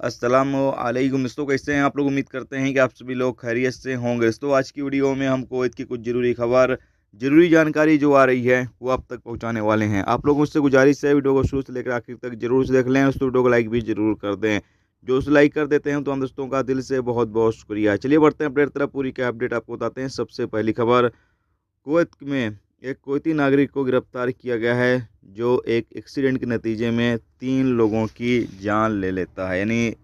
अस्सलामुअलैकुम दोस्तों, कैसे हैं आप लोग। उम्मीद करते हैं कि आप सभी लोग खैरियत से होंगे। दोस्तों आज की वीडियो में हम कुवैत की कुछ ज़रूरी खबर, ज़रूरी जानकारी जो आ रही है वो आप तक पहुंचाने वाले हैं। आप लोगों से गुजारिश है वीडियो को शुरू से लेकर आखिर तक जरूर से देख लें। दोस्तों वीडियो को लाइक भी जरूर कर दें। जो उस लाइक कर देते हैं तो हम दोस्तों का दिल से बहुत बहुत शुक्रिया। चलिए बढ़ते हैं अपडेट तरफ। पूरी क्या अपडेट आपको बताते हैं। सबसे पहली खबर, कुवैत में एक कुवैती नागरिक को गिरफ्तार किया गया है जो एक एक्सीडेंट के नतीजे में 3 लोगों की जान ले लेता है। यानी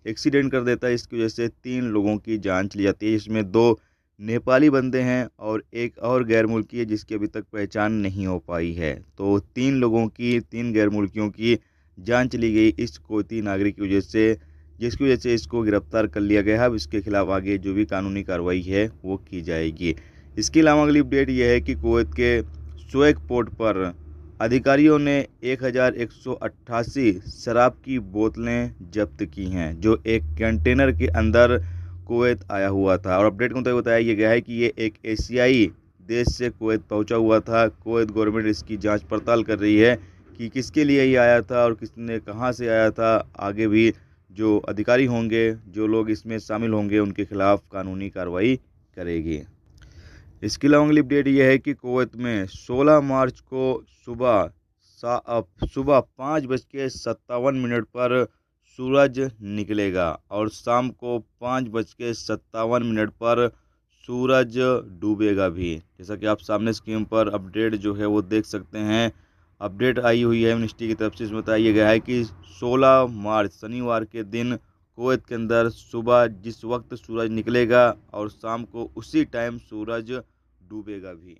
एक्सीडेंट कर देता है, इसकी वजह से 3 लोगों की जान चली जाती है। इसमें 2 नेपाली बंदे हैं और एक और गैर मुल्की है जिसकी अभी तक पहचान नहीं हो पाई है। तो 3 लोगों की, 3 गैर मुल्कियों की जान चली गई इस कुवैती नागरिक की वजह से, जिसकी वजह से इसको गिरफ्तार कर लिया गया है। अब इसके खिलाफ आगे जो भी कानूनी कार्रवाई है वो की जाएगी। इसके अलावा अगली अपडेट यह है कि कुवैत के सुएक पोर्ट पर अधिकारियों ने 1188 शराब की बोतलें जब्त की हैं जो एक कंटेनर के अंदर कुवैत आया हुआ था। और अपडेट के मुताबिक बताया गया है कि ये एक एशियाई देश से कुवैत पहुंचा हुआ था। कुवैत गवर्नमेंट इसकी जांच पड़ताल कर रही है कि किसके लिए ये आया था और किसने कहां से आया था। आगे भी जो अधिकारी होंगे, जो लोग इसमें शामिल होंगे, उनके खिलाफ कानूनी कार्रवाई करेगी। इसके अलावा अगली अपडेट यह है कि कुवैत में 16 मार्च को सुबह 5:57 पर सूरज निकलेगा और शाम को 5:57 पर सूरज डूबेगा भी। जैसा कि आप सामने स्क्रीन पर अपडेट जो है वो देख सकते हैं। अपडेट आई हुई है मिनिस्ट्री की तरफ से। इसमें बताया गया है कि 16 मार्च शनिवार के दिन कुवैत के अंदर सुबह जिस वक्त सूरज निकलेगा और शाम को उसी टाइम सूरज डूबेगा भी।